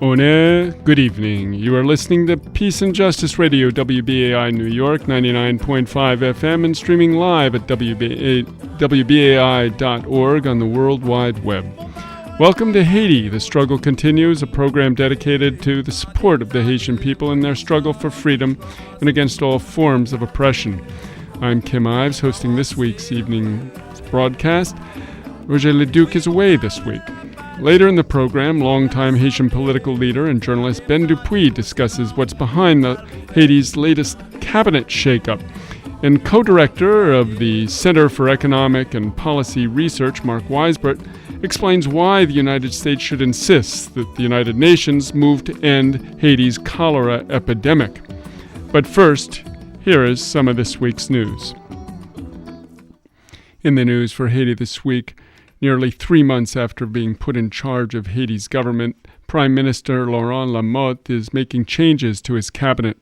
One, good evening. You are listening to Peace and Justice Radio, WBAI New York, 99.5 FM, and streaming live at WBAI.org on the World Wide Web. Welcome to Haiti, The Struggle Continues, a program dedicated to the support of the Haitian people in their struggle for freedom and against all forms of oppression. I'm Kim Ives, hosting this week's evening broadcast. Roger Leduc is away this week. Later in the program, longtime Haitian political leader and journalist Ben Dupuy discusses what's behind Haiti's latest cabinet shakeup. And co-director of the Center for Economic and Policy Research, Mark Weisbert, explains why the United States should insist that the United Nations move to end Haiti's cholera epidemic. But first, here is some of this week's news. In the news for Haiti this week, nearly 3 months after being put in charge of Haiti's government, Prime Minister Laurent Lamotte is making changes to his cabinet.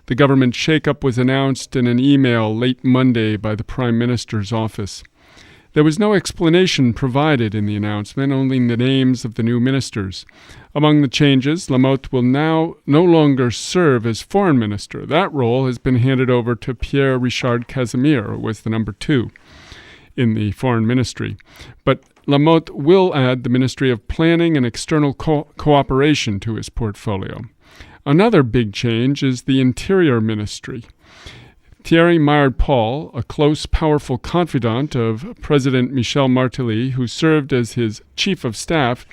The government shakeup was announced in an email late Monday by the Prime Minister's office. There was no explanation provided in the announcement, only the names of the new ministers. Among the changes, Lamotte will now no longer serve as foreign minister. That role has been handed over to Pierre Richard Casimir, who was the number 2 in the foreign ministry. But Lamotte will add the Ministry of Planning and External Cooperation to his portfolio. Another big change is the Interior Ministry. Thierry Mayard-Paul, a close, powerful confidant of President Michel Martelly, who served as his chief of staff,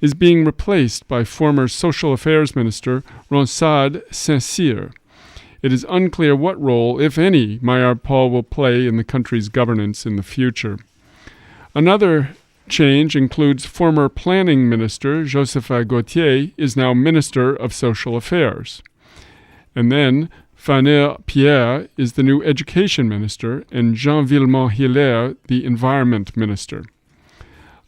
is being replaced by former Social Affairs Minister Ronsard Saint-Cyr. It is unclear what role, if any, Mayard-Paul will play in the country's governance in the future. Another change includes former Planning Minister Josepha Gauthier is now Minister of Social Affairs. And then Faneur Pierre is the new Education Minister and Jean Villemont-Hilaire the Environment Minister.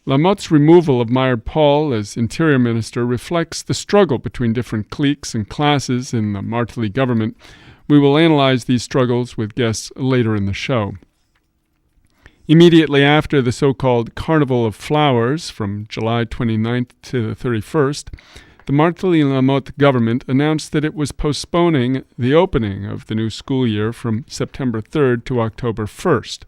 Lamotte's removal of Mayard-Paul as Interior Minister reflects the struggle between different cliques and classes in the Martelly government. We will analyze these struggles with guests later in the show. Immediately after the so-called Carnival of Flowers from July 29th to the 31st, the Martelly-Lamotte government announced that it was postponing the opening of the new school year from September 3rd to October 1st.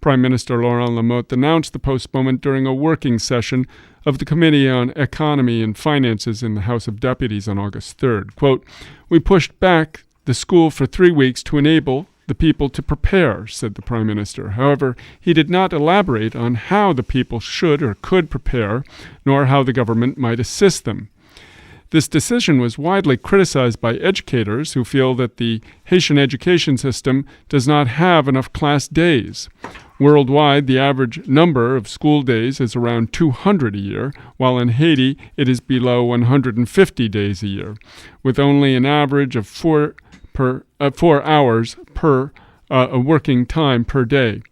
Prime Minister Laurent Lamotte announced the postponement during a working session of the Committee on Economy and Finances in the House of Deputies on August 3rd. Quote, "We pushed back the school for 3 weeks to enable the people to prepare," said the Prime Minister. However, he did not elaborate on how the people should or could prepare, nor how the government might assist them. This decision was widely criticized by educators who feel that the Haitian education system does not have enough class days. Worldwide, the average number of school days is around 200 a year, while in Haiti it is below 150 days a year, with only an average of 4 hours per working time per day.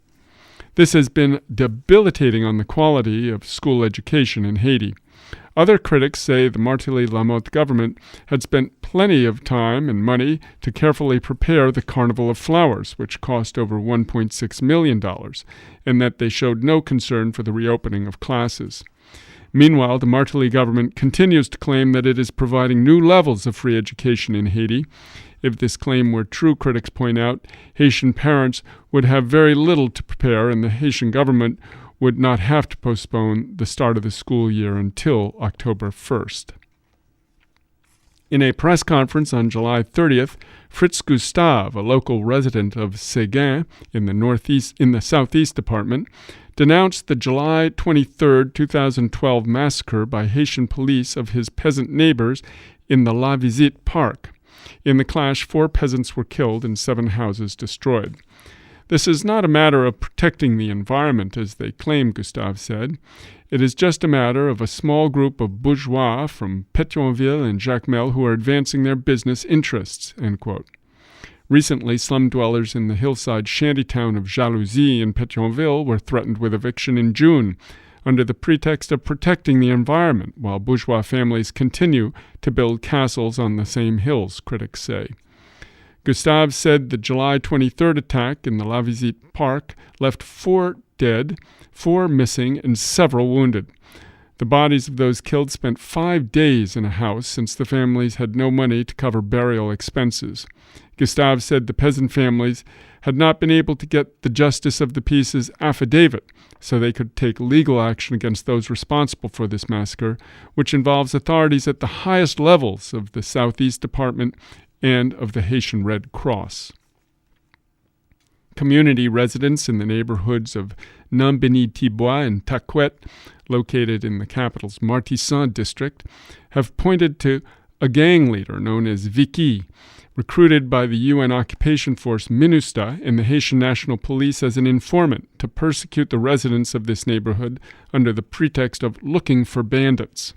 This has been debilitating on the quality of school education in Haiti. Other critics say the Martelly-Lamotte government had spent plenty of time and money to carefully prepare the Carnival of Flowers, which cost over $1.6 million, and that they showed no concern for the reopening of classes. Meanwhile, the Martelly government continues to claim that it is providing new levels of free education in Haiti. If this claim were true, critics point out, Haitian parents would have very little to prepare, and the Haitian government would not have to postpone the start of the school year until October 1st. In a press conference on July 30th, Fritz Gustave, a local resident of Séguin in the Southeast Department, denounced the July 23, 2012 massacre by Haitian police of his peasant neighbors in the La Visite Park. In the clash, 4 peasants were killed and 7 houses destroyed. This is not a matter of protecting the environment, as they claim, Gustave said. It is just a matter of a small group of bourgeois from Pétionville and Jacmel who are advancing their business interests, end quote. Recently, slum dwellers in the hillside shantytown of Jalousie in Pétionville were threatened with eviction in June under the pretext of protecting the environment, while bourgeois families continue to build castles on the same hills, critics say. Gustave said the July 23rd attack in the La Visite Park left 4 dead, 4 missing, and several wounded. The bodies of those killed spent 5 days in a house since the families had no money to cover burial expenses. Gustave said the peasant families had not been able to get the justice of the peace's affidavit so they could take legal action against those responsible for this massacre, which involves authorities at the highest levels of the Southeast Department and of the Haitian Red Cross. Community residents in the neighborhoods of Nambini-Tibois and Taquet, located in the capital's Martissant district, have pointed to a gang leader known as Vicky, recruited by the UN occupation force MINUSTA and the Haitian National Police as an informant to persecute the residents of this neighborhood under the pretext of looking for bandits.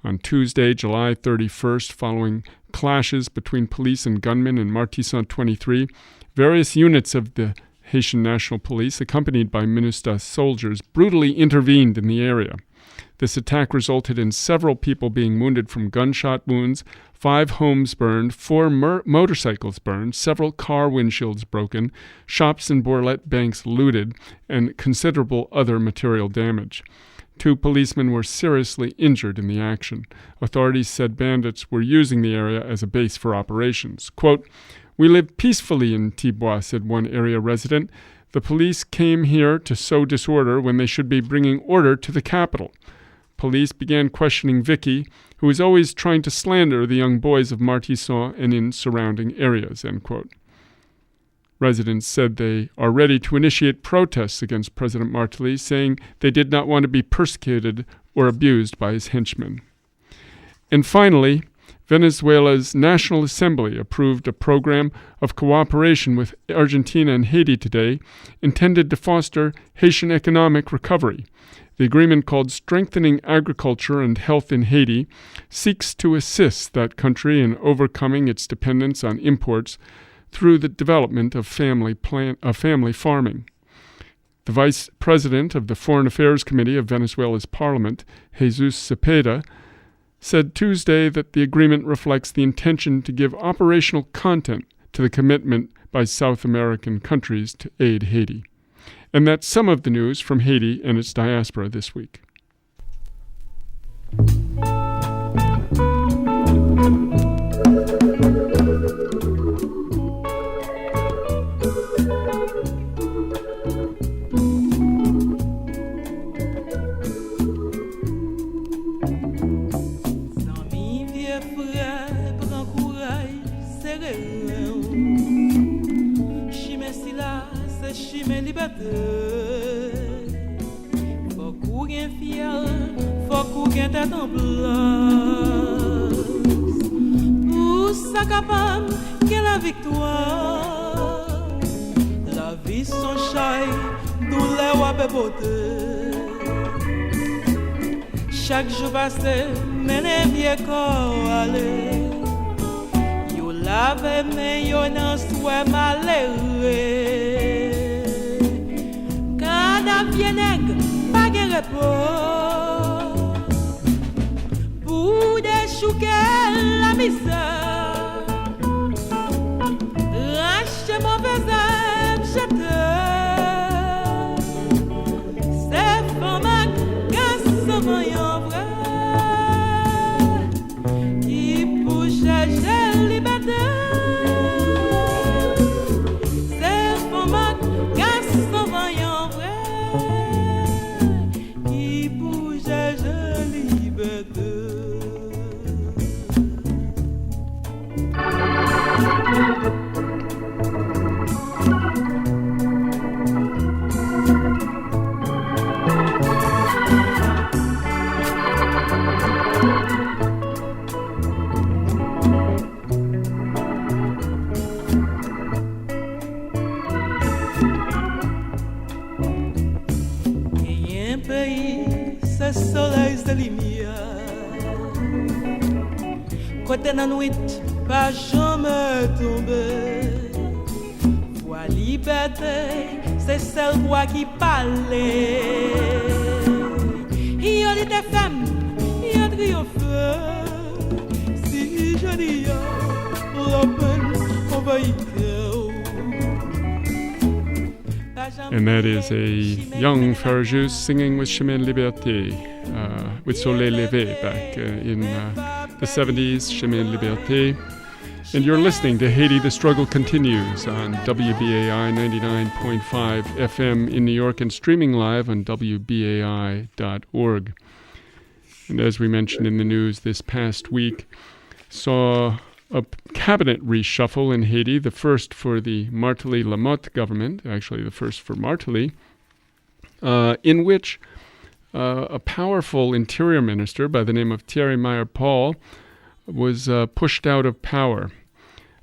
On Tuesday, July 31st, following clashes between police and gunmen in Martissant 23, various units of the Haitian National Police, accompanied by MINUSTA soldiers, brutally intervened in the area. This attack resulted in several people being wounded from gunshot wounds, 5 homes burned, 4 motorcycles burned, several car windshields broken, shops and Borlette banks looted, and considerable other material damage. 2 policemen were seriously injured in the action. Authorities said bandits were using the area as a base for operations. Quote, "We live peacefully in Tibois," said one area resident. "The police came here to sow disorder when they should be bringing order to the capital." Police began questioning Vicky, who was always trying to slander the young boys of Martissant and in surrounding areas, end quote. Residents said they are ready to initiate protests against President Martelly, saying they did not want to be persecuted or abused by his henchmen. And finally, Venezuela's National Assembly approved a program of cooperation with Argentina and Haiti today intended to foster Haitian economic recovery. The agreement, called Strengthening Agriculture and Health in Haiti, seeks to assist that country in overcoming its dependence on imports through the development of family farming. The vice president of the Foreign Affairs Committee of Venezuela's parliament, Jesus Cepeda, said Tuesday that the agreement reflects the intention to give operational content to the commitment by South American countries to aid Haiti. And that's some of the news from Haiti and its diaspora this week. Faut qu'on gagne fier, faut qu'on gagne tête en place. Pour ça capable qu'est la victoire. La vie son chai, douleur ou à beauté. Chaque jour passé, mène vieux corps aller. Yo lave mais yo n'en soit malheureux. Vieux nègre, pas de repos. Pour déchouquer la misère, rache mauvais âme, jeter. C'est femme qui s'en voyant vrai, qui pour chercher liberté. Côté la nuit, pas jamais tomber. Voix liberté, c'est celle voix qui parle. Il y a des femmes, il y a des feu. Si je dis l'open, on va y go. And that is a young Farajus singing with Chemin Liberté, with Soleil Levé back in the 70s, Chemin de Liberté. And you're listening to Haiti, the Struggle Continues on WBAI 99.5 FM in New York and streaming live on WBAI.org. And as we mentioned in the news this past week, saw a cabinet reshuffle in Haiti, the first for the Martelly Lamotte government, actually the first for Martelly, in which a powerful interior minister by the name of Thierry Meyer-Paul was pushed out of power.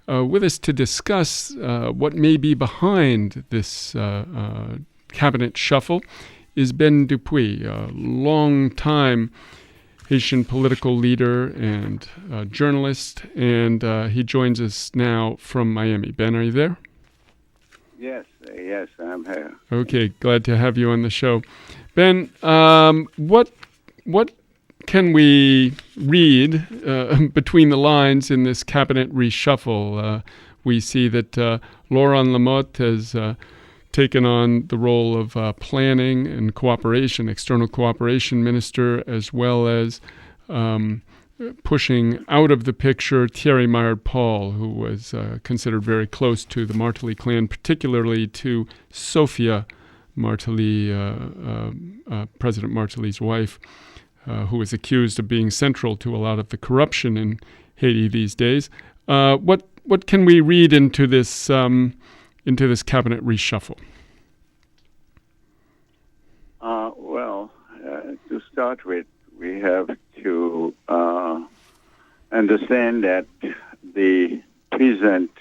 With us to discuss what may be behind this cabinet shuffle is Ben Dupuy, a long-time Haitian political leader and journalist, and he joins us now from Miami. Ben, are you there? Yes, I'm here. Okay, glad to have you on the show. Ben, what can we read between the lines in this cabinet reshuffle? We see that Laurent Lamotte has taken on the role of planning and cooperation, external cooperation minister, as well as pushing out of the picture Thierry Meyer-Paul, who was considered very close to the Martelly clan, particularly to Sophia Martelly, President Martelly's wife, who was accused of being central to a lot of the corruption in Haiti these days. What can we read into this cabinet reshuffle? To start with, we have to understand that the present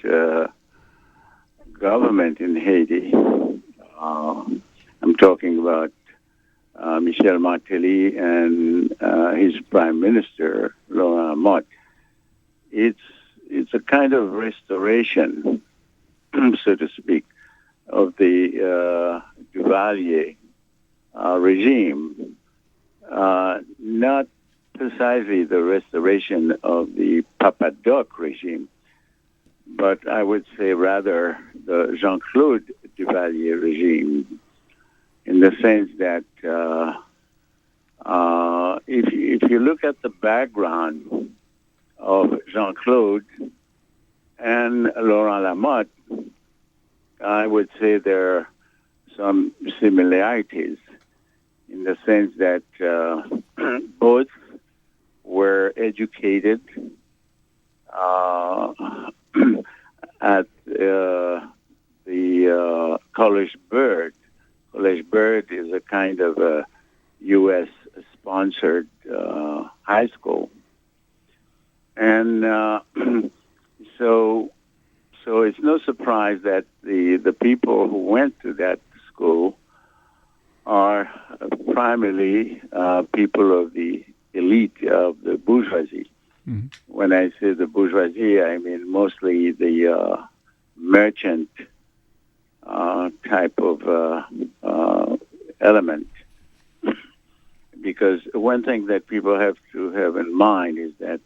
government in Haiti, I'm talking about Michel Martelly and his prime minister, Laurent Lamotte, it's a kind of restoration, so to speak, of the Duvalier regime, not precisely the restoration of the Papa-Doc regime, but I would say rather the Jean-Claude Duvalier regime, in the sense that if you look at the background of Jean-Claude and Laurent Lamotte, I would say there are some similarities in the sense that both were educated at the College Bird. College Bird is a kind of a U.S.-sponsored high school. And so it's no surprise that the people who went to that school are primarily people of the elite of the bourgeoisie. Mm-hmm. When I say the bourgeoisie, I mean mostly the merchant type of element. Because one thing that people have to have in mind is that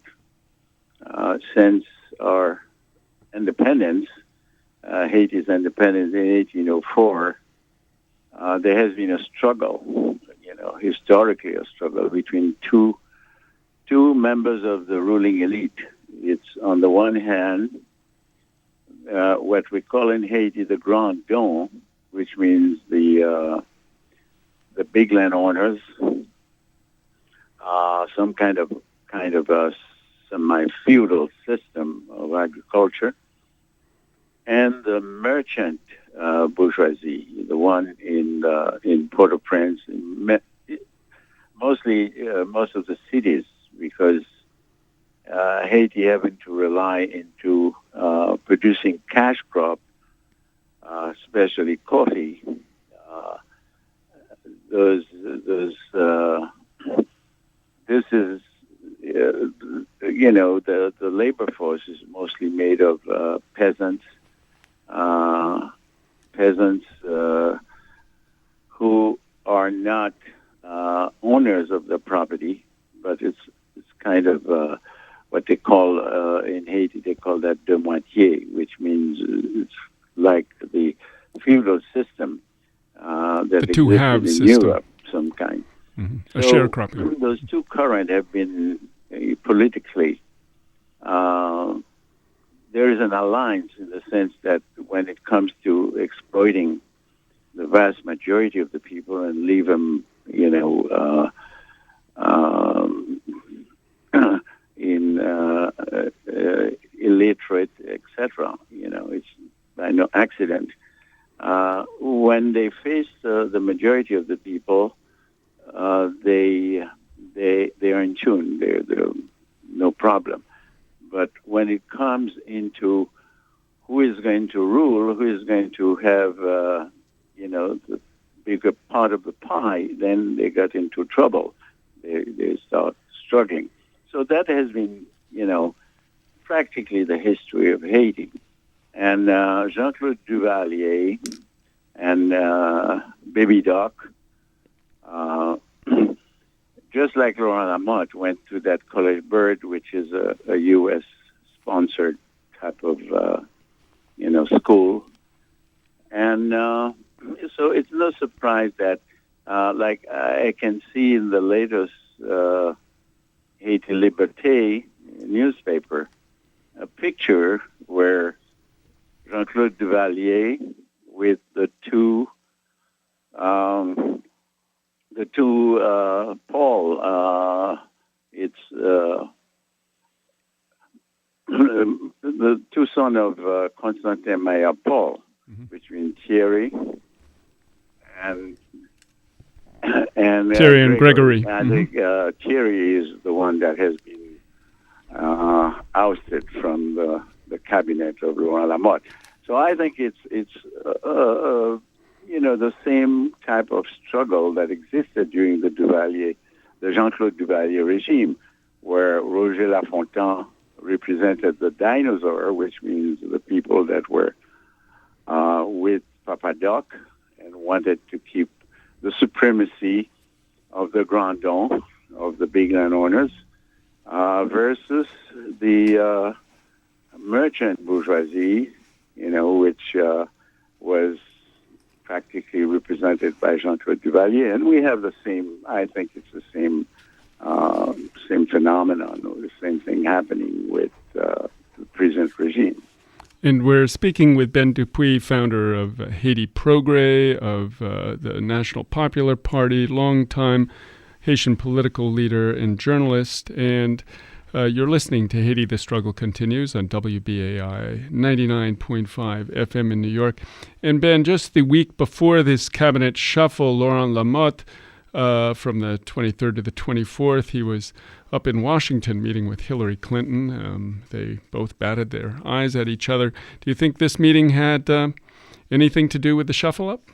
since our independence, Haiti's independence in 1804, there has been a struggle, historically a struggle between two members of the ruling elite. It's on the one hand what we call in Haiti the Grand Don, which means the big landowners, some kind of a semi-feudal system of agriculture, and the merchant bourgeoisie, the one in Port-au-Prince, most of the cities, because Haiti having to rely into producing cash crop, especially coffee. This is, the labor force is mostly made of peasants who are not owners of the property, but it's kind of what they call in Haiti, they call that de moitié, which means it's like the feudal system that the two-halves existed in system. Europe, some kind. A sharecropping. Those two currents have been politically. There is an alliance in the sense that when it comes to exploiting the vast majority of the people and leave them, illiterate, etc. It's by no accident. When they face the majority of the people, they are in tune. They're no problem. But when it comes into who is going to rule, who is going to have the bigger part of the pie, then they got into trouble. They start struggling. So that has been, practically the history of Haiti. And Jean-Claude Duvalier and Baby Doc, just like Laurent Lamotte, went to that College Bird, which is a U.S.-sponsored type of, school. And so it's no surprise that, like I can see in the latest Haiti Liberté newspaper, a picture where Jean-Claude Duvalier with the two Paul, it's the two sons of Constantin Meyer Paul, between Thierry and Thierry and Gregory. I think Thierry is the one that has been ousted from the cabinet of Laurent Lamotte. So I think it's the same type of struggle that existed during the Jean-Claude Duvalier regime, where Roger Lafontaine represented the dinosaur, which means the people that were with Papa Doc and wanted to keep the supremacy of the Grand Don, of the big landowners, versus the merchant bourgeoisie, which was practically represented by Jean-Claude Duvalier. And we have the same, I think it's the same phenomenon, or the same thing happening with the present regime. And we're speaking with Ben Dupuy, founder of Haiti Progrès, of the National Popular Party, longtime Haitian political leader and journalist. And you're listening to Haiti, The Struggle Continues on WBAI 99.5 FM in New York. And Ben, just the week before this cabinet shuffle, Laurent Lamotte, from the 23rd to the 24th, he was up in Washington meeting with Hillary Clinton. They both batted their eyes at each other. Do you think this meeting had anything to do with the shuffle-up?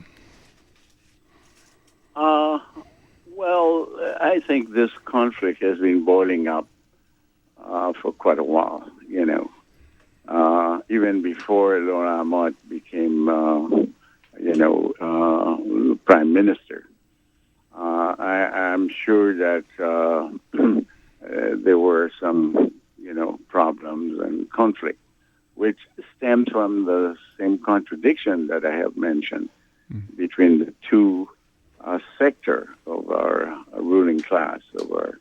Well, I think this conflict has been boiling up for quite a while, even before Laurent Lamotte became, prime minister. I'm sure that there were some, problems and conflict, which stemmed from the same contradiction that I have mentioned between the two sector of our ruling class, of our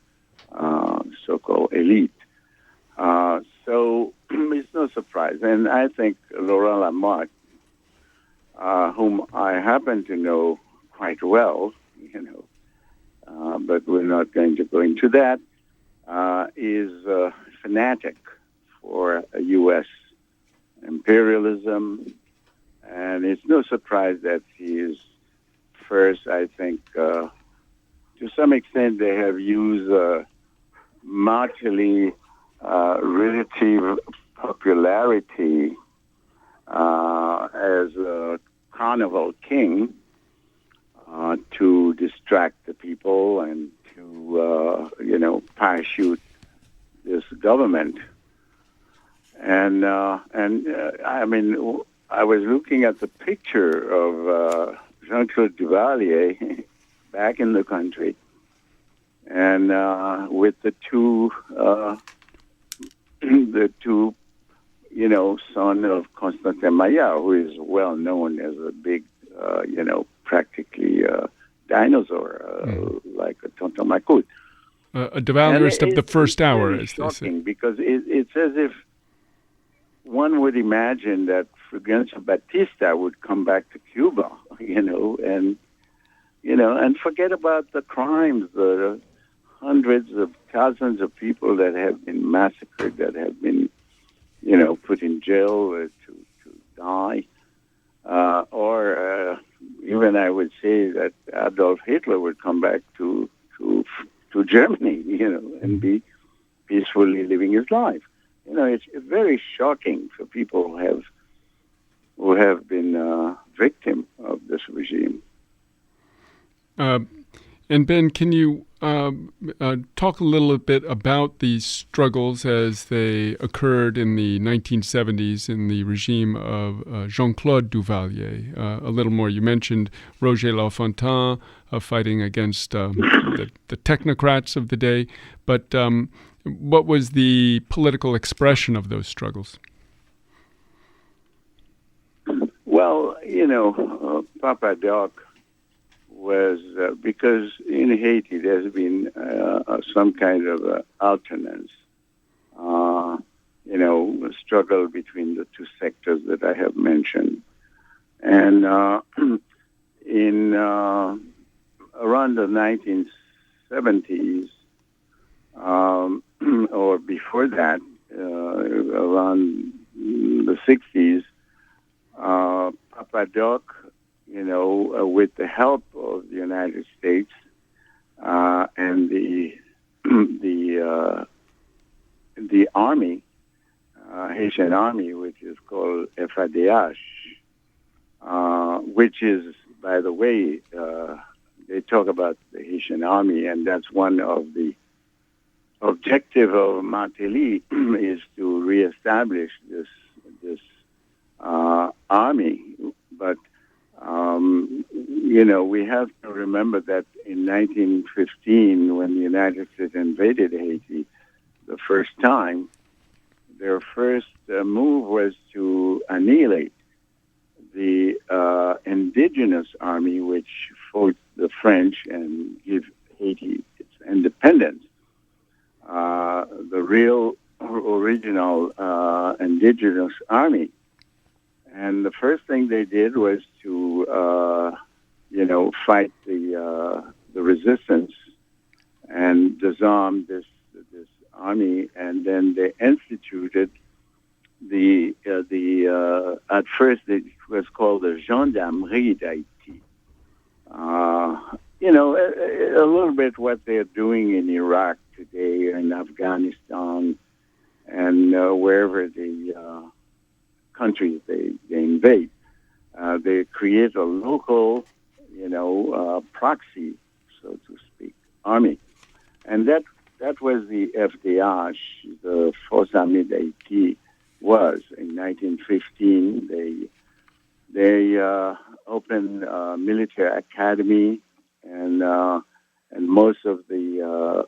so-called elite. So it's no surprise. And I think Laurent Lamotte, whom I happen to know quite well, but we're not going to go into that, is a fanatic for U.S. imperialism. And it's no surprise that he is first, I think, to some extent, they have used markedly relative popularity as a carnival king to distract the people and to, parachute this government. And I was looking at the picture of Jean-Claude Duvalier back in the country, and with the two, son of Constantin Meyer, who is well known as a big, practically dinosaur, like a Tonton Macoute. A de Valériste of the first hour, it's as they say. shocking because it's as if one would imagine that Fulgencio Batista would come back to Cuba, and forget about the crimes, the hundreds of thousands of people that have been massacred, that have been, put in jail to die, or even I would say that Adolf Hitler would come back to Germany, and be peacefully living his life. It's very shocking for people who have been victim of this regime. And Ben, can you talk a little bit about these struggles as they occurred in the 1970s in the regime of Jean-Claude Duvalier? A little more. You mentioned Roger Lafontaine fighting against the technocrats of the day, but what was the political expression of those struggles? Well, Papa Doc was because in Haiti there's been some kind of alternance, a struggle between the two sectors that I have mentioned, and in around the 1970s or before that, around the 60s, Papa Doc, with the help of the United States and the army, Haitian army, which is called FADH, which is, by the way, they talk about the Haitian army, and that's one of the objective of Martelly is to reestablish this army, but we have to remember that in 1915, when the United States invaded Haiti the first time, their first move was to annihilate the indigenous army, which fought the French and give Haiti its independence. The real original indigenous army. And the first thing they did was to, fight the resistance and disarm this army, and then they instituted at first it was called the Gendarmerie d'Haïti. A little bit what they're doing in Iraq today, in Afghanistan, and wherever the countries they invade. They create a local, proxy, so to speak, army. And that was the FDH, the Force Armée d'Haïti, was. In 1915, they opened a military academy, and most of the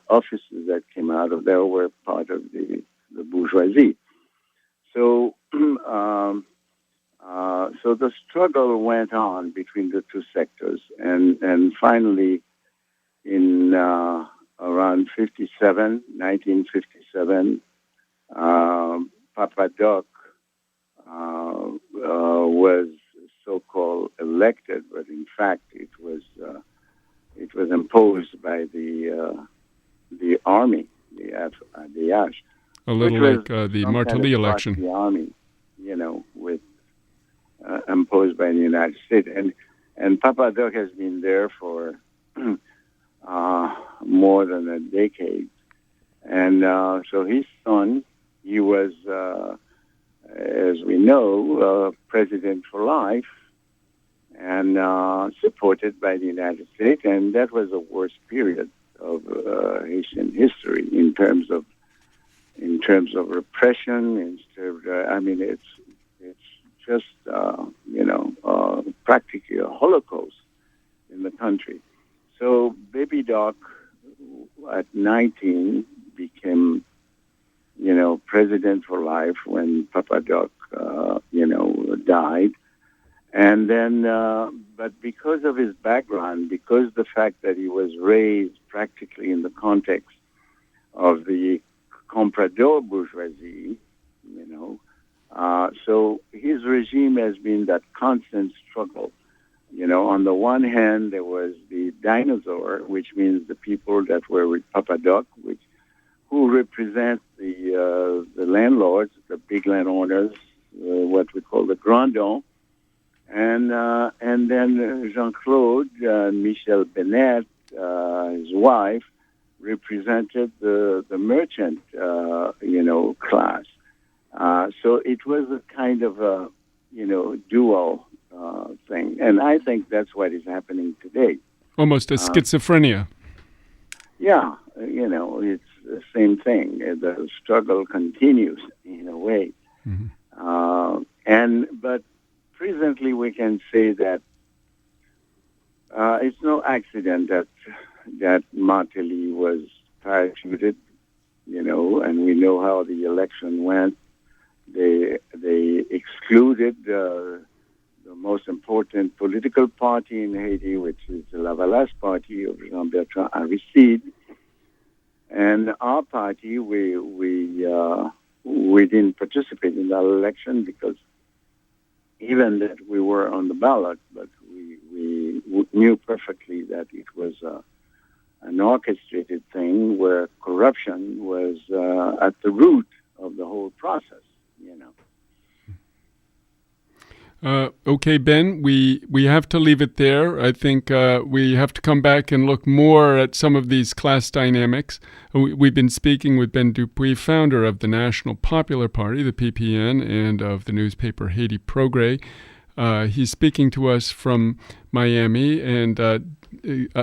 officers that came out of there were part of the bourgeoisie. So the struggle went on between the two sectors, and finally, in around 1957, Papa Doc was so-called elected, but in fact it was imposed by the army, the FADH. A little like the Martelly election. The army, with imposed by the United States, and Papa Doc has been there for more than a decade, and so his son, he was, as we know, president for life, and supported by the United States, and that was the worst period of Haitian history in terms of repression. It's just practically a Holocaust in the country. So Baby Doc, at 19, became president for life when Papa Doc died, and then but because of his background, because the fact that he was raised practically in the context of the comprador bourgeoisie, so his regime has been that constant struggle. On the one hand, there was the dinosaur, which means the people that were with Papa Doc, who represent the landlords, the big landowners, what we call the grandons, and then Jean-Claude and Michel Benet, his wife, represented the merchant, class. So it was a kind of a, dual thing. And I think that's what is happening today. Almost a schizophrenia. Yeah, it's the same thing. The struggle continues in a way. Mm-hmm. But presently we can say that it's no accident that Martelly was parachuted, and we know how the election went. They excluded the most important political party in Haiti, which is the Lavalas party of Jean-Bertrand Aristide. And our party, we didn't participate in that election because even that we were on the ballot, but we knew perfectly that it was an orchestrated thing where corruption was at the root of the whole process. Okay, Ben, we have to leave it there. I think we have to come back and look more at some of these class dynamics. We've been speaking with Ben Dupuy, founder of the National Popular Party, the PPN, and of the newspaper Haiti Progrès. He's speaking to us from Miami and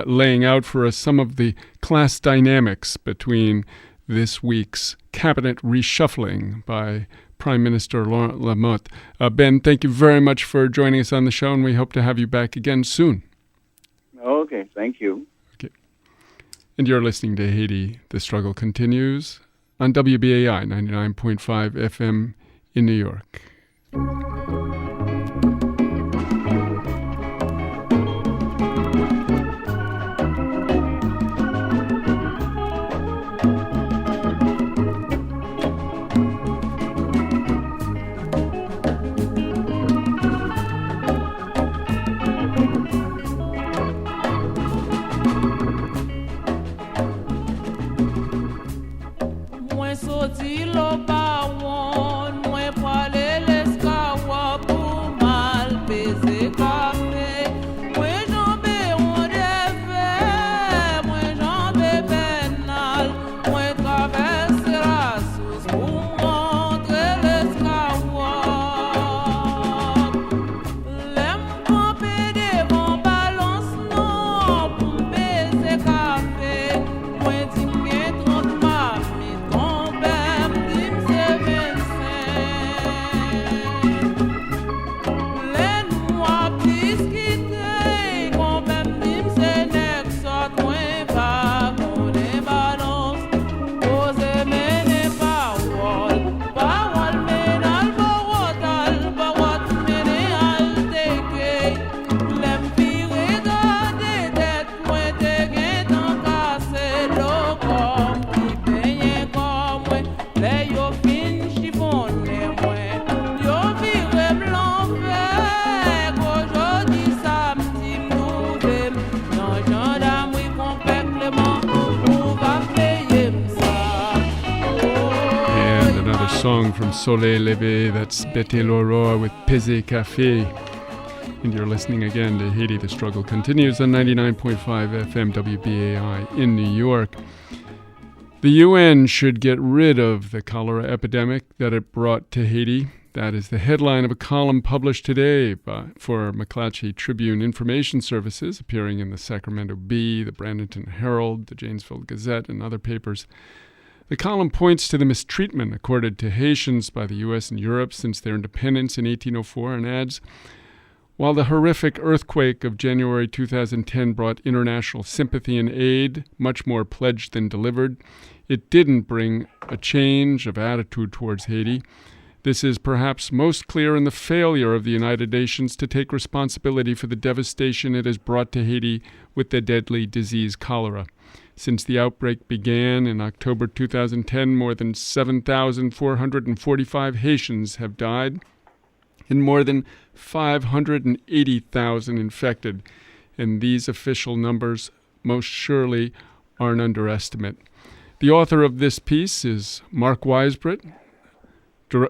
laying out for us some of the class dynamics between this week's cabinet reshuffling by Prime Minister Laurent Lamotte. Ben, thank you very much for joining us on the show, and we hope to have you back again soon. Okay, thank you. Okay. And you're listening to Haiti, The Struggle Continues on WBAI 99.5 FM in New York. Song from Soleil Levé, that's Bete L'aurore with Pese Café. And you're listening again to Haiti, The Struggle Continues on 99.5 FM WBAI in New York. The UN should get rid of the cholera epidemic that it brought to Haiti. That is the headline of a column published today for McClatchy Tribune Information Services, appearing in the Sacramento Bee, the Bradenton Herald, the Janesville Gazette, and other papers. The column points to the mistreatment accorded to Haitians by the U.S. and Europe since their independence in 1804 and adds, while the horrific earthquake of January 2010 brought international sympathy and aid, much more pledged than delivered, it didn't bring a change of attitude towards Haiti. This is perhaps most clear in the failure of the United Nations to take responsibility for the devastation it has brought to Haiti with the deadly disease cholera. Since the outbreak began in October 2010, more than 7,445 Haitians have died and more than 580,000 infected. And these official numbers most surely are an underestimate. The author of this piece is Mark Weisbrot,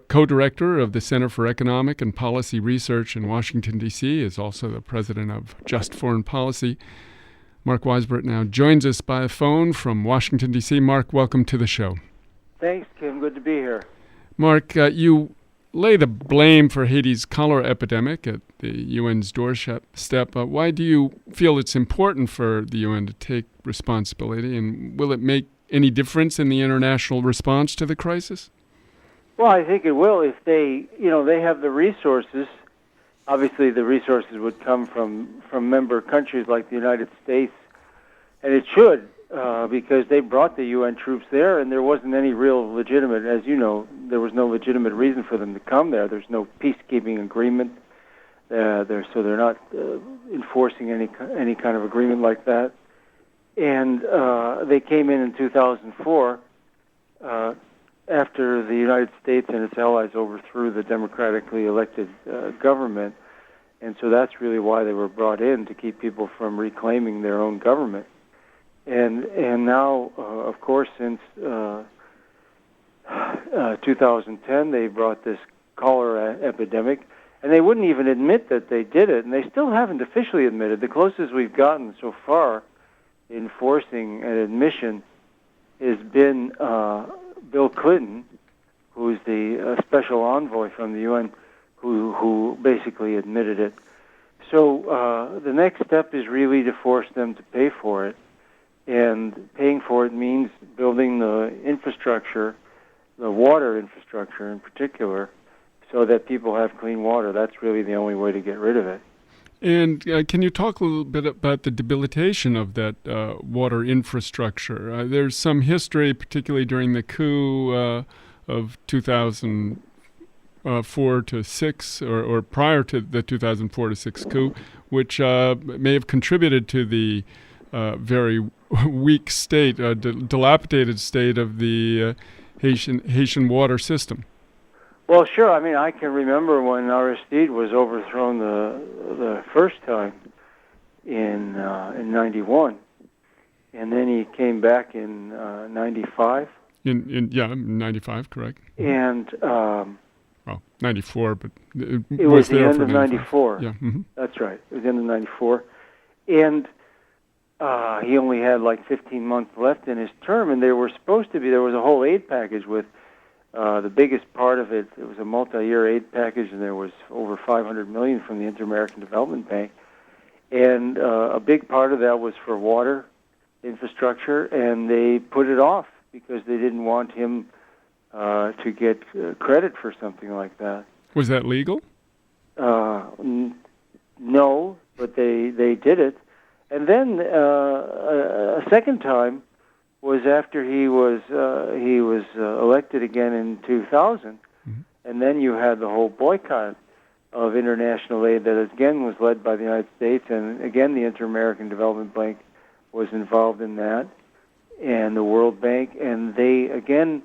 co-director of the Center for Economic and Policy Research in Washington, D.C., is also the president of Just Foreign Policy. Mark Weisbrot now joins us by phone from Washington, D.C. Mark, welcome to the show. Thanks, Kim. Good to be here. Mark, you lay the blame for Haiti's cholera epidemic at the UN's doorstep. Why do you feel it's important for the UN to take responsibility, and will it make any difference in the international response to the crisis? Well, I think it will if they have the resources. Obviously, the resources would come from member countries like the United States, and it should, because they brought the UN troops there, and there wasn't any real legitimate, as you know, there was no legitimate reason for them to come there. There's no peacekeeping agreement there, so they're not enforcing any kind of agreement like that. And they came in 2004. After the United States and its allies overthrew the democratically elected government. And so that's really why they were brought in, to keep people from reclaiming their own government. And now, of course, since 2010, they brought this cholera epidemic, and they wouldn't even admit that they did it, and they still haven't officially admitted. The closest we've gotten so far in forcing an admission has been Bill Clinton, who's the special envoy from the UN, who basically admitted it. So the next step is really to force them to pay for it, and paying for it means building the infrastructure, the water infrastructure in particular, so that people have clean water. That's really the only way to get rid of it. And can you talk a little bit about the debilitation of that water infrastructure? There's some history, particularly during the coup of 2004 to 6, or prior to the 2004 to 6 coup, which may have contributed to the very weak state, dilapidated state of the Haitian water system. Well, sure. I mean, I can remember when Aristide was overthrown the first time in 91, and then he came back in 95. In 95, correct. And 94, but it was the there end for of 95. Yeah, mm-hmm. That's right. It was the end of 94, and he only had like 15 months left in his term, and there was a whole aid package with. The biggest part of it was a multi-year aid package, and there was over $500 million from the Inter-American Development Bank. And a big part of that was for water infrastructure, and they put it off because they didn't want him to get credit for something like that. Was that legal? No, but they did it. And then a second time was after he was elected again in 2000, and then you had the whole boycott of international aid that again was led by the United States, and again the Inter-American Development Bank was involved in that, and the World Bank, and they again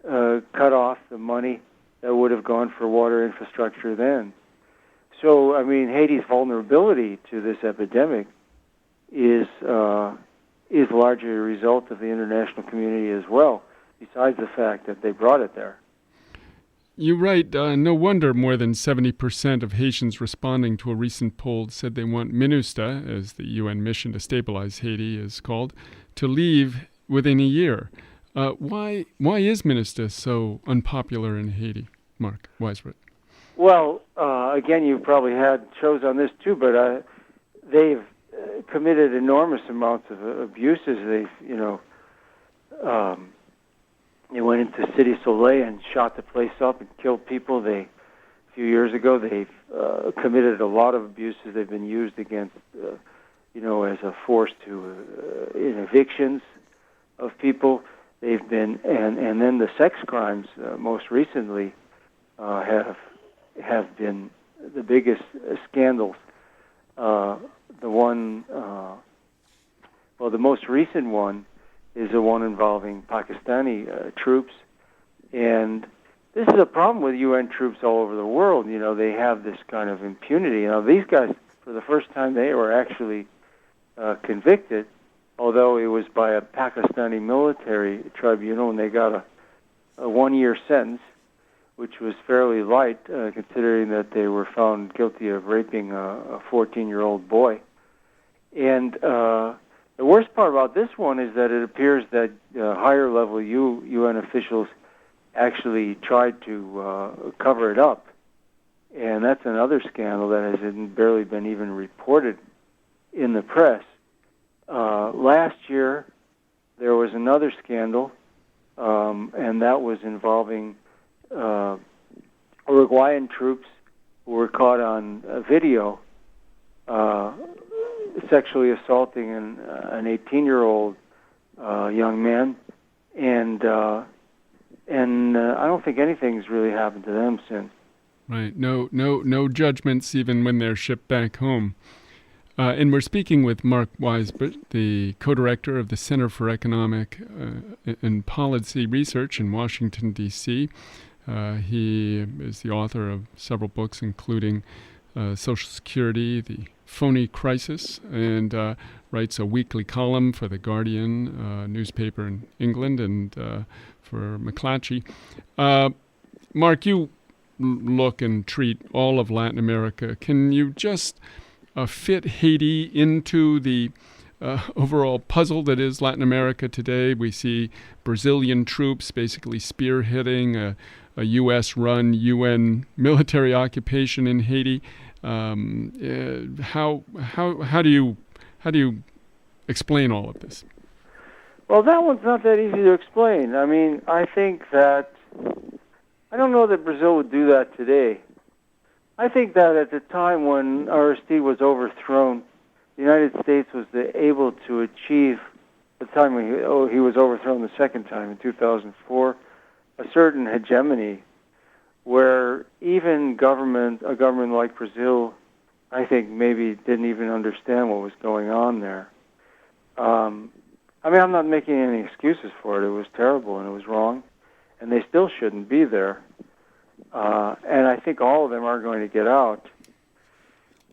cut off the money that would have gone for water infrastructure then. So I mean, Haiti's vulnerability to this epidemic is largely a result of the international community as well, besides the fact that they brought it there. You write, no wonder more than 70% of Haitians responding to a recent poll said they want MINUSTAH, as the UN mission to stabilize Haiti is called, to leave within a year. Why is MINUSTAH so unpopular in Haiti, Mark Weisbrot? Well, again, you've probably had shows on this too, but they've committed enormous amounts of abuses. They went into Cité Soleil and shot the place up and killed people. A few years ago, they've committed a lot of abuses. They've been used against, as a force in evictions of people. They've been, and then the sex crimes most recently have been the biggest scandals. The one, the most recent one is the one involving Pakistani troops, and this is a problem with UN troops all over the world. You know, they have this kind of impunity. You know, these guys, for the first time, they were actually convicted, although it was by a Pakistani military tribunal, and they got a 1-year sentence, which was fairly light, considering that they were found guilty of raping a 14-year-old boy. And the worst part about this one is that it appears that higher-level UN officials actually tried to cover it up. And that's another scandal that has barely been even reported in the press. Last year, there was another scandal, and that was involving Uruguayan troops who were caught on video sexually assaulting an 18-year-old young man, and I don't think anything's really happened to them since. Right. No judgments even when they're shipped back home. And we're speaking with Mark Weisbrot, the co-director of the Center for Economic and Policy Research in Washington, D.C. He is the author of several books, including Social Security, The Phony Crisis, and writes a weekly column for The Guardian newspaper in England and for McClatchy. Mark, you look and treat all of Latin America. Can you just fit Haiti into the overall puzzle that is Latin America today? We see Brazilian troops basically spearheading a U.S.-run UN military occupation in Haiti. How do you explain all of this? Well, that one's not that easy to explain. I mean, I think that I don't know that Brazil would do that today. I think that at the time when Aristide was overthrown, the United States was able to achieve, at the time when he was overthrown the second time in 2004, a certain hegemony where even a government like Brazil, I think maybe didn't even understand what was going on there. I mean, I'm not making any excuses for it. It was terrible and it was wrong, and they still shouldn't be there. And I think all of them are going to get out.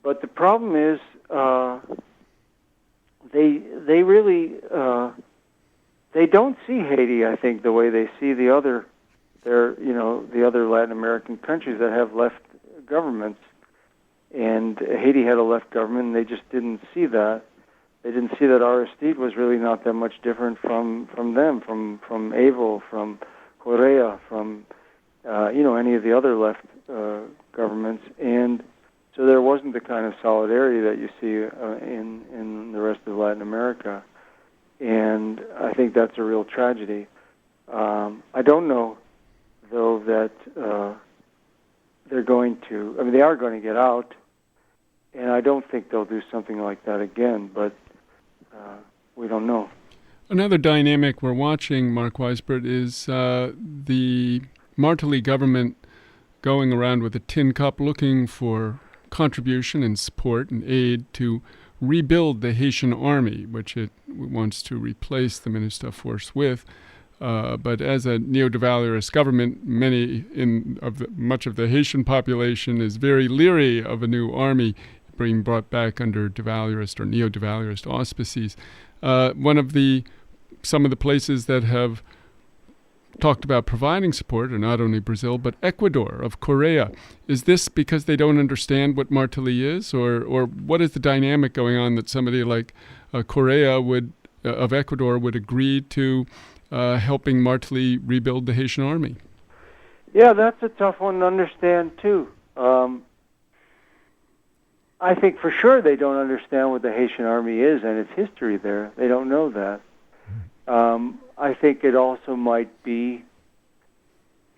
But the problem is they really they don't see Haiti, I think, the way they see the other Latin American countries that have left governments. And Haiti had a left government, and they just didn't see that. They didn't see that Aristide was really not that much different from them, from Evo, from Correa, from any of the other left governments, and so there wasn't the kind of solidarity that you see in the rest of Latin America, and I think that's a real tragedy. I don't know, though, that they're going to. I mean, they are going to get out, and I don't think they'll do something like that again. But we don't know. Another dynamic we're watching, Mark Weisbrot, is the Martelly government going around with a tin cup looking for contribution and support and aid to rebuild the Haitian army, which it wants to replace the MINUSTAH force with. But as a neo-de Valleurist government, much of the Haitian population is very leery of a new army being brought back under de Valleurist or neo-de Valleurist auspices. Some of the places that have talked about providing support are not only Brazil, but Ecuador of Correa. Is this because they don't understand what Martelly is, or what is the dynamic going on that somebody like Correa of Ecuador would agree to helping Martelly rebuild the Haitian army? Yeah, that's a tough one to understand, too. I think for sure they don't understand what the Haitian army is and its history there. They don't know that. I think it also might be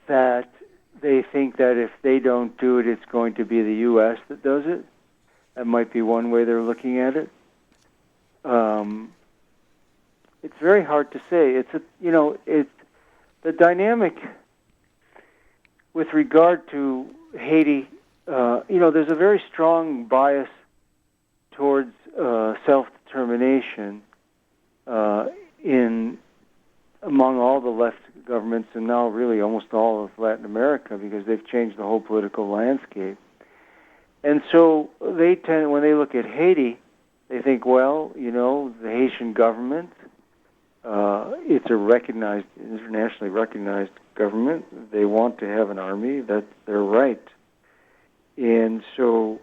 that they think that if they don't do it, it's going to be the U.S. that does it. That might be one way they're looking at it. It's very hard to say. It's the dynamic. with regard to Haiti, there's a very strong bias towards self-determination among all the left governments, and now really almost all of Latin America, because they've changed the whole political landscape. And so they tend, when they look at Haiti, they think, well, the Haitian government, it's a recognized, internationally recognized government. They want to have an army. That's their right. And so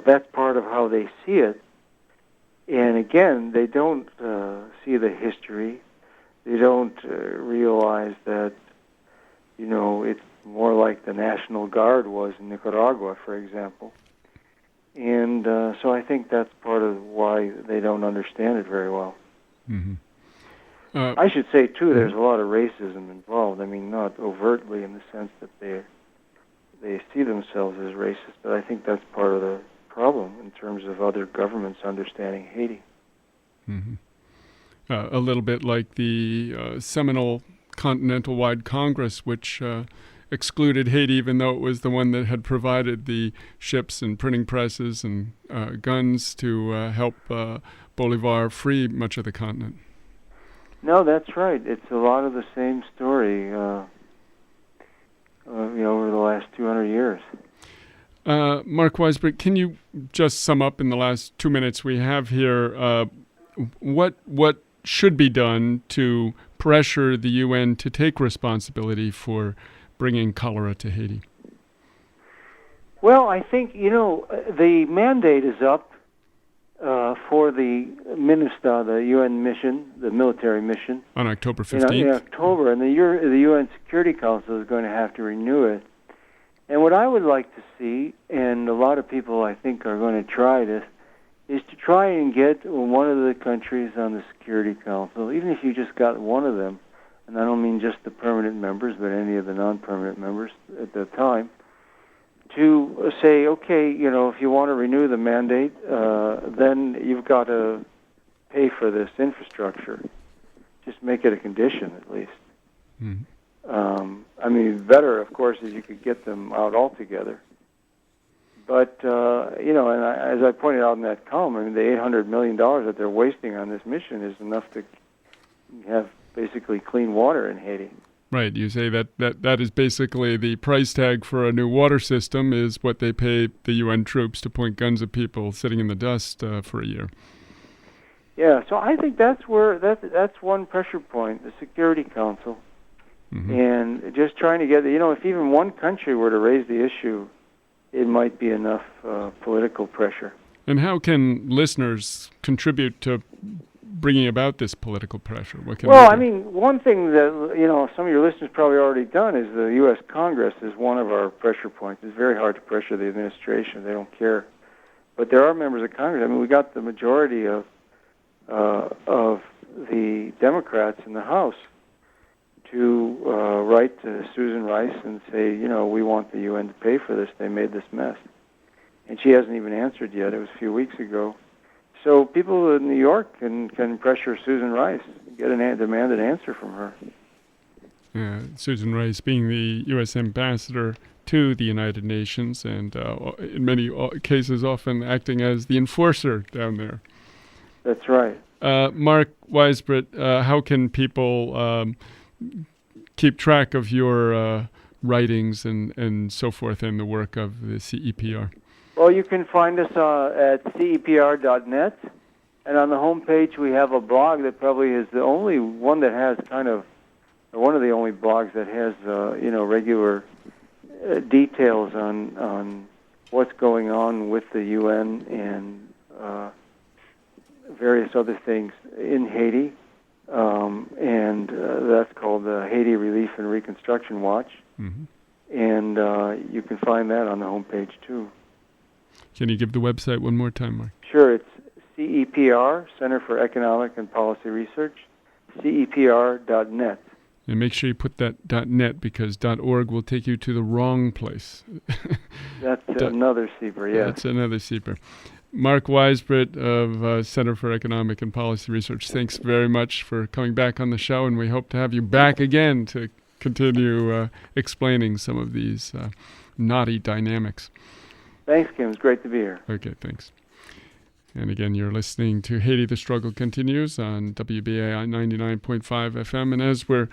that's part of how they see it. And again, they don't see the history. They don't realize that, it's more like the National Guard was in Nicaragua, for example. And so I think that's part of why they don't understand it very well. Mm-hmm. I should say, too, there's a lot of racism involved. I mean, not overtly in the sense that they see themselves as racist, but I think that's part of the problem in terms of other governments understanding Haiti. Mm-hmm. A little bit like the Seminole Continental-Wide Congress, which excluded Haiti, even though it was the one that had provided the ships and printing presses and guns to help Bolivar free much of the continent. No, that's right. It's a lot of the same story, over the last 200 years. Mark Weisbrot, can you just sum up in the last 2 minutes we have here what should be done to pressure the UN to take responsibility for bringing cholera to Haiti? Well, I think, the mandate is up for the MINUSTAH, the UN mission, the military mission. On October 15th? In October, and the UN Security Council is going to have to renew it. And what I would like to see, and a lot of people I think are going to try this, is to try and get one of the countries on the Security Council, even if you just got one of them, and I don't mean just the permanent members, but any of the non-permanent members at the time, to say, okay, if you want to renew the mandate, then you've got to pay for this infrastructure. Just make it a condition, at least. Mm-hmm. Better, of course, is you could get them out altogether. But, as I pointed out in that column, the $800 million that they're wasting on this mission is enough to have basically clean water in Haiti. Right. You say that is basically the price tag for a new water system is what they pay the UN troops to point guns at people sitting in the dust for a year. Yeah, so I think that's one pressure point, the Security Council. Mm-hmm. And just trying to get, if even one country were to raise the issue, it might be enough political pressure. And how can listeners contribute to bringing about this political pressure? What can one thing that, some of your listeners probably already done is the U.S. Congress is one of our pressure points. It's very hard to pressure the administration. They don't care. But there are members of Congress. We got the majority of the Democrats in the House to write to Susan Rice and say, we want the UN to pay for this. They made this mess. And she hasn't even answered yet. It was a few weeks ago. So people in New York can pressure Susan Rice, demand an answer from her. Susan Rice being the U.S. ambassador to the United Nations and in many cases often acting as the enforcer down there. That's right. Mark Weisbrot, how can people keep track of your writings and so forth and the work of the CEPR? Well, you can find us at cepr.net, and on the homepage we have a blog that probably is the only one that has one of the only blogs that has regular details on what's going on with the UN and various other things in Haiti. And that's called the Haiti Relief and Reconstruction Watch. Mm-hmm. And you can find that on the homepage, too. Can you give the website one more time, Mark? Sure. It's CEPR, Center for Economic and Policy Research, CEPR.net. And make sure you put that .net because .org will take you to the wrong place. That's another CEPR, yeah. That's another CEPR. Mark Weisbrot of Center for Economic and Policy Research, thanks very much for coming back on the show, and we hope to have you back again to continue explaining some of these knotty dynamics. Thanks, Kim. It's great to be here. Okay, thanks. And again, you're listening to Haiti, the Struggle Continues on WBAI 99.5 FM. And as we're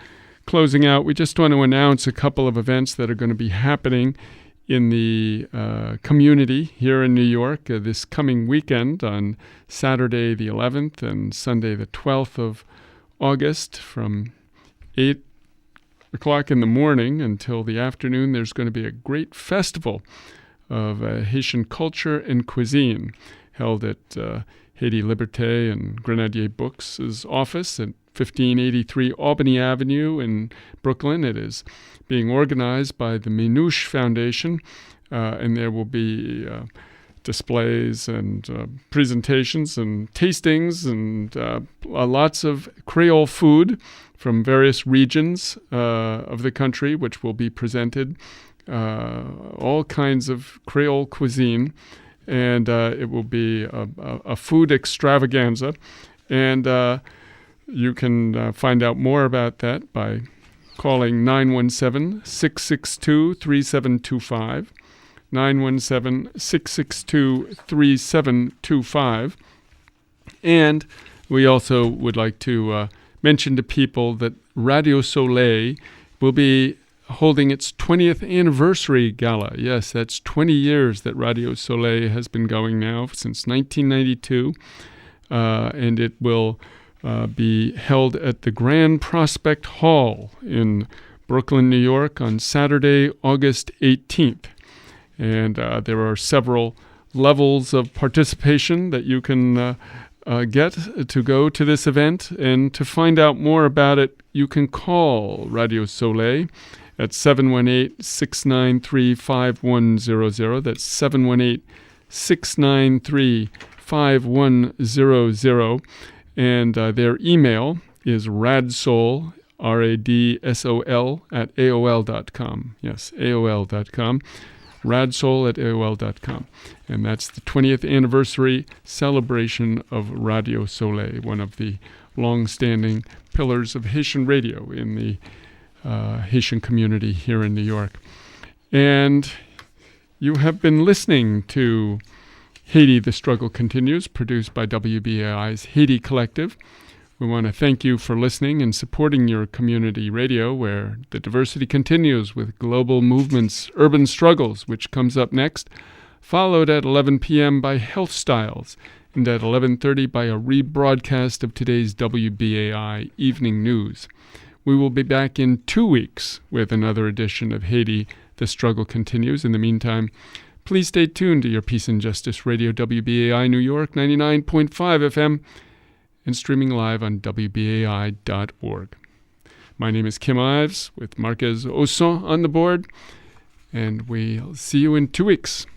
closing out, we just want to announce a couple of events that are going to be happening in the community here in New York this coming weekend on Saturday the 11th and Sunday the 12th of August from 8 o'clock in the morning until the afternoon. There's going to be a great festival of Haitian culture and cuisine held at Haiti Liberté and Grenadier Books' office at 1583 Albany Avenue in Brooklyn. It is being organized by the Minouche Foundation, and there will be displays and presentations and tastings and lots of Creole food from various regions of the country, which will be presented, all kinds of Creole cuisine, and it will be a food extravaganza. And you can find out more about that by calling 917-662-3725, 917-662-3725. And we also would like to mention to people that Radio Soleil will be holding its 20th anniversary gala. Yes, that's 20 years that Radio Soleil has been going now, since 1992. And it will be held at the Grand Prospect Hall in Brooklyn, New York on Saturday, August 18th. And there are several levels of participation that you can get to go to this event. And to find out more about it, you can call Radio Soleil at 718-693-5100. That's 718-693-5100. And their email is radsol, RADSOL, at AOL.com. Yes, AOL.com. Radsol at AOL.com. And that's the 20th anniversary celebration of Radio Soleil, one of the long-standing pillars of Haitian radio in the Haitian community here in New York. And you have been listening to Haiti, the Struggle Continues, produced by WBAI's Haiti Collective. We want to thank you for listening and supporting your community radio, where the diversity continues with Global Movements, Urban Struggles, which comes up next, followed at 11 p.m. by Health Styles, and at 11:30 by a rebroadcast of today's WBAI Evening News. We will be back in 2 weeks with another edition of Haiti, the Struggle Continues. In the meantime, please stay tuned to your Peace and Justice Radio, WBAI New York, 99.5 FM, and streaming live on WBAI.org. My name is Kim Ives with Marquez Oson on the board, and we'll see you in 2 weeks.